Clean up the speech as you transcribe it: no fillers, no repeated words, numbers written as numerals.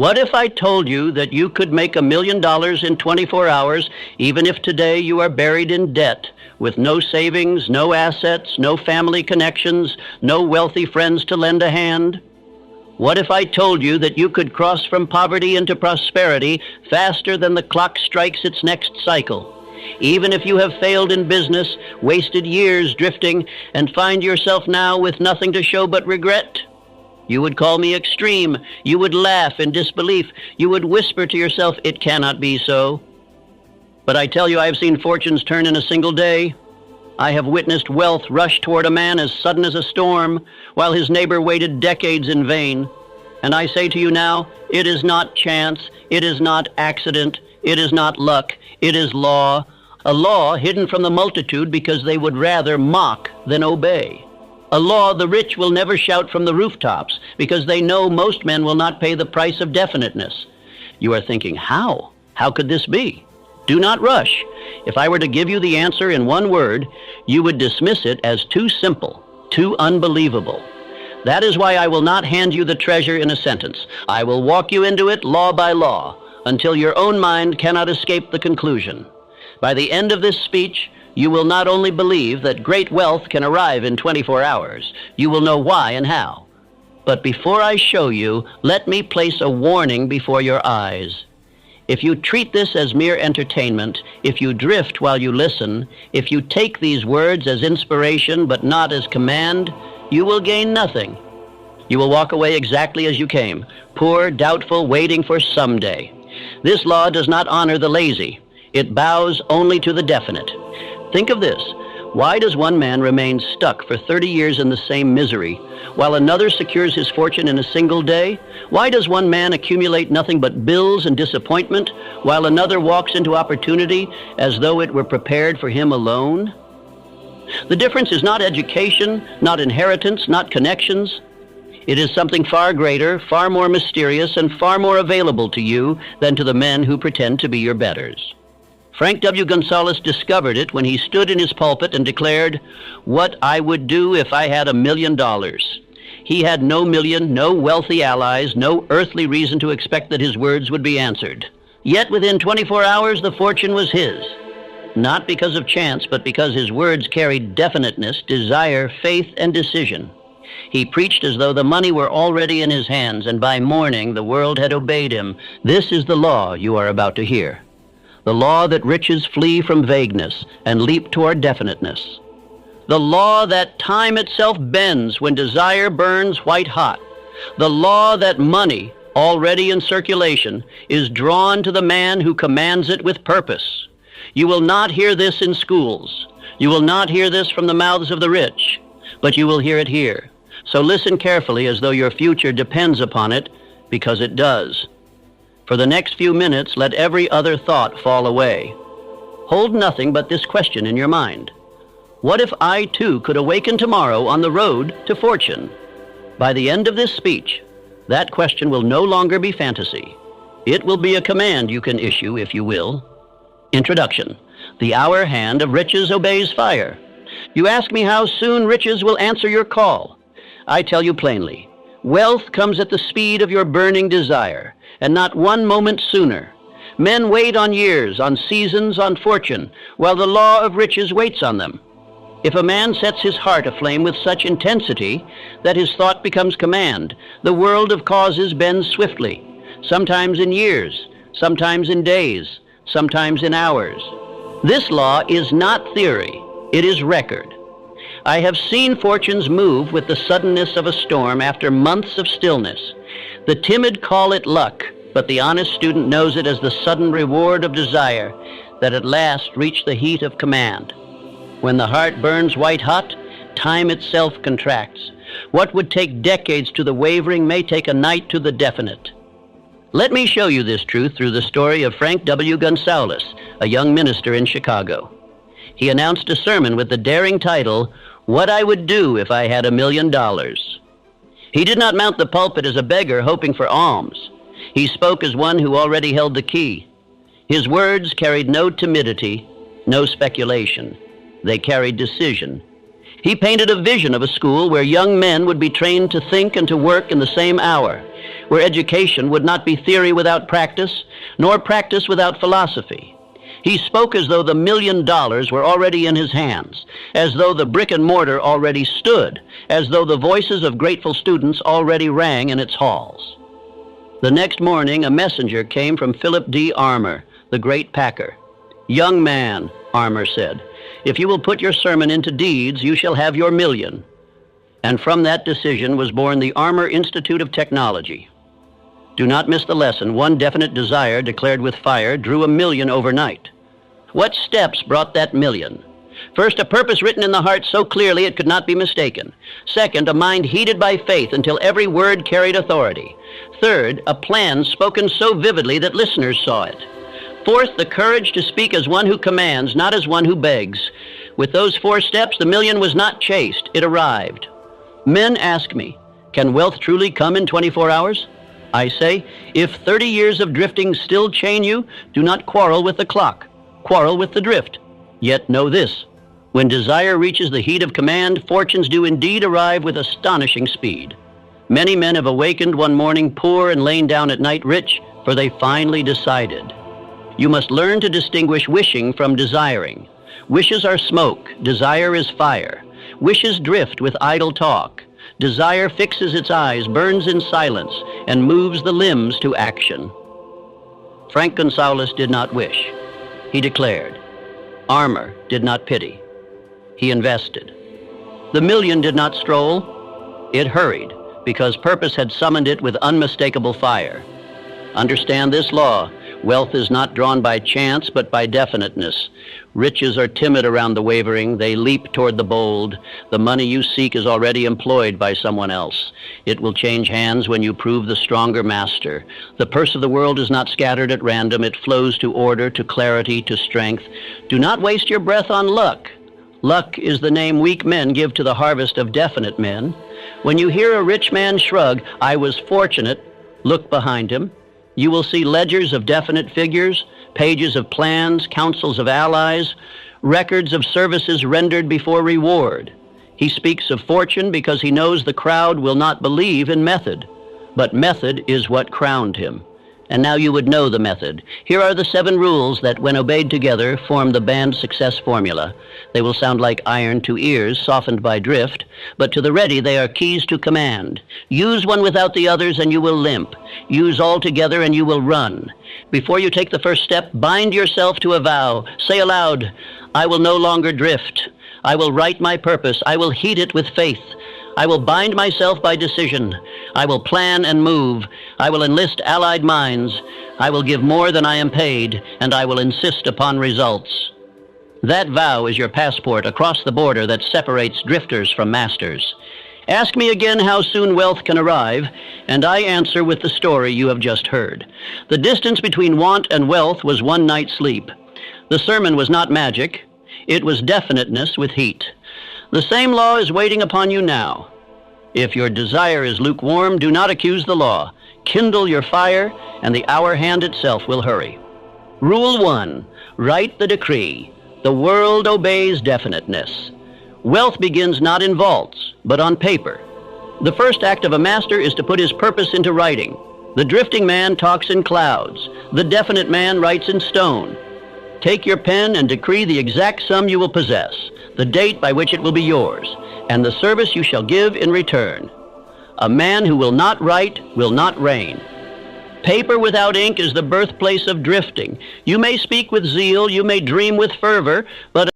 What if I told you that you could make $1,000,000 in 24 hours, even if today you are buried in debt, with no savings, no assets, no family connections, no wealthy friends to lend a hand? What if I told you that you could cross from poverty into prosperity faster than the clock strikes its next cycle, even if you have failed in business, wasted years drifting, and find yourself now with nothing to show but regret? You would call me extreme. You would laugh in disbelief. You would whisper to yourself, "It cannot be so." But I tell you, I have seen fortunes turn in a single day. I have witnessed wealth rush toward a man as sudden as a storm, while his neighbor waited decades in vain. And I say to you now, it is not chance, it is not accident, it is not luck, it is law. A law hidden from the multitude because they would rather mock than obey. A law the rich will never shout from the rooftops because they know most men will not pay the price of definiteness. You are thinking, how? How could this be? Do not rush. If I were to give you the answer in one word, you would dismiss it as too simple, too unbelievable. That is why I will not hand you the treasure in a sentence. I will walk you into it law by law until your own mind cannot escape the conclusion. By the end of this speech, you will not only believe that great wealth can arrive in 24 hours, you will know why and how. But before I show you, let me place a warning before your eyes. If you treat this as mere entertainment, if you drift while you listen, if you take these words as inspiration but not as command, you will gain nothing. You will walk away exactly as you came, poor, doubtful, waiting for someday. This law does not honor the lazy. It bows only to the definite. Think of this. Why does one man remain stuck for 30 years in the same misery, while another secures his fortune in a single day? Why does one man accumulate nothing but bills and disappointment, while another walks into opportunity as though it were prepared for him alone? The difference is not education, not inheritance, not connections. It is something far greater, far more mysterious, and far more available to you than to the men who pretend to be your betters. Frank W. Gonzalez discovered it when he stood in his pulpit and declared, "What I would do if I had $1,000,000. He had no million, no wealthy allies, no earthly reason to expect that his words would be answered. Yet within 24 hours, the fortune was his. Not because of chance, but because his words carried definiteness, desire, faith, and decision. He preached as though the money were already in his hands, and by morning the world had obeyed him. This is the law you are about to hear. The law that riches flee from vagueness and leap toward definiteness. The law that time itself bends when desire burns white hot. The law that money, already in circulation, is drawn to the man who commands it with purpose. You will not hear this in schools. You will not hear this from the mouths of the rich, but you will hear it here. So listen carefully as though your future depends upon it, because it does. For the next few minutes, let every other thought fall away. Hold nothing but this question in your mind. What if I too could awaken tomorrow on the road to fortune? By the end of this speech, that question will no longer be fantasy. It will be a command you can issue, if you will. Introduction. The hour hand of riches obeys fire. You ask me how soon riches will answer your call. I tell you plainly, wealth comes at the speed of your burning desire, and not one moment sooner. Men wait on years, on seasons, on fortune, while the law of riches waits on them. If a man sets his heart aflame with such intensity that his thought becomes command, the world of causes bends swiftly, sometimes in years, sometimes in days, sometimes in hours. This law is not theory, it is record. I have seen fortunes move with the suddenness of a storm after months of stillness. The timid call it luck, but the honest student knows it as the sudden reward of desire that at last reached the heat of command. When the heart burns white hot, time itself contracts. What would take decades to the wavering may take a night to the definite. Let me show you this truth through the story of Frank W. Gonzalez, a young minister in Chicago. He announced a sermon with the daring title, "What I Would Do If I Had $1,000,000. He did not mount the pulpit as a beggar hoping for alms. He spoke as one who already held the key. His words carried no timidity, no speculation. They carried decision. He painted a vision of a school where young men would be trained to think and to work in the same hour, where education would not be theory without practice, nor practice without philosophy. He spoke as though the $1 million were already in his hands, as though the brick and mortar already stood, as though the voices of grateful students already rang in its halls. The next morning, a messenger came from Philip D. Armour, the great packer. "Young man," Armour said, "if you will put your sermon into deeds, you shall have your $1 million." And from that decision was born the Armour Institute of Technology. Do not miss the lesson. One definite desire declared with fire drew $1 million overnight. What steps brought that $1 million? First, a purpose written in the heart so clearly it could not be mistaken. Second, a mind heated by faith until every word carried authority. Third, a plan spoken so vividly that listeners saw it. Fourth, the courage to speak as one who commands, not as one who begs. With those 4 steps, the $1 million was not chased, it arrived. Men ask me, can wealth truly come in 24 hours? I say, if 30 years of drifting still chain you, do not quarrel with the clock. Quarrel with the drift. Yet know this, when desire reaches the heat of command, fortunes do indeed arrive with astonishing speed. Many men have awakened one morning poor and lain down at night rich, for they finally decided. You must learn to distinguish wishing from desiring. Wishes are smoke, desire is fire. Wishes drift with idle talk. Desire fixes its eyes, burns in silence, and moves the limbs to action. Frank Gonzalez did not wish. He declared. Armour did not pity. He invested. The $1 million did not stroll. It hurried, because purpose had summoned it with unmistakable fire. Understand this law. Wealth is not drawn by chance, but by definiteness. Riches are timid around the wavering. They leap toward the bold. The money you seek is already employed by someone else. It will change hands when you prove the stronger master. The purse of the world is not scattered at random. It flows to order, to clarity, to strength. Do not waste your breath on luck. Luck is the name weak men give to the harvest of definite men. When you hear a rich man shrug, "I was fortunate," look behind him. You will see ledgers of definite figures, pages of plans, councils of allies, records of services rendered before reward. He speaks of fortune because he knows the crowd will not believe in method, but method is what crowned him. And now you would know the method. Here are the 7 rules that, when obeyed together, form the band success formula. They will sound like iron to ears, softened by drift, but to the ready they are keys to command. Use one without the others and you will limp. Use all together and you will run. Before you take the first step, bind yourself to a vow. Say aloud, I will no longer drift. I will write my purpose. I will heed it with faith. I will bind myself by decision. I will plan and move. I will enlist allied minds. I will give more than I am paid, and I will insist upon results. That vow is your passport across the border that separates drifters from masters. Ask me again how soon wealth can arrive, and I answer with the story you have just heard. The distance between want and wealth was 1 night's sleep. The sermon was not magic. It was definiteness with heat. The same law is waiting upon you now. If your desire is lukewarm, do not accuse the law. Kindle your fire, and the hour hand itself will hurry. Rule 1, write the decree. The world obeys definiteness. Wealth begins not in vaults, but on paper. The first act of a master is to put his purpose into writing. The drifting man talks in clouds. The definite man writes in stone. Take your pen and decree the exact sum you will possess, the date by which it will be yours, and the service you shall give in return. A man who will not write will not reign. Paper without ink is the birthplace of drifting. You may speak with zeal, you may dream with fervor, but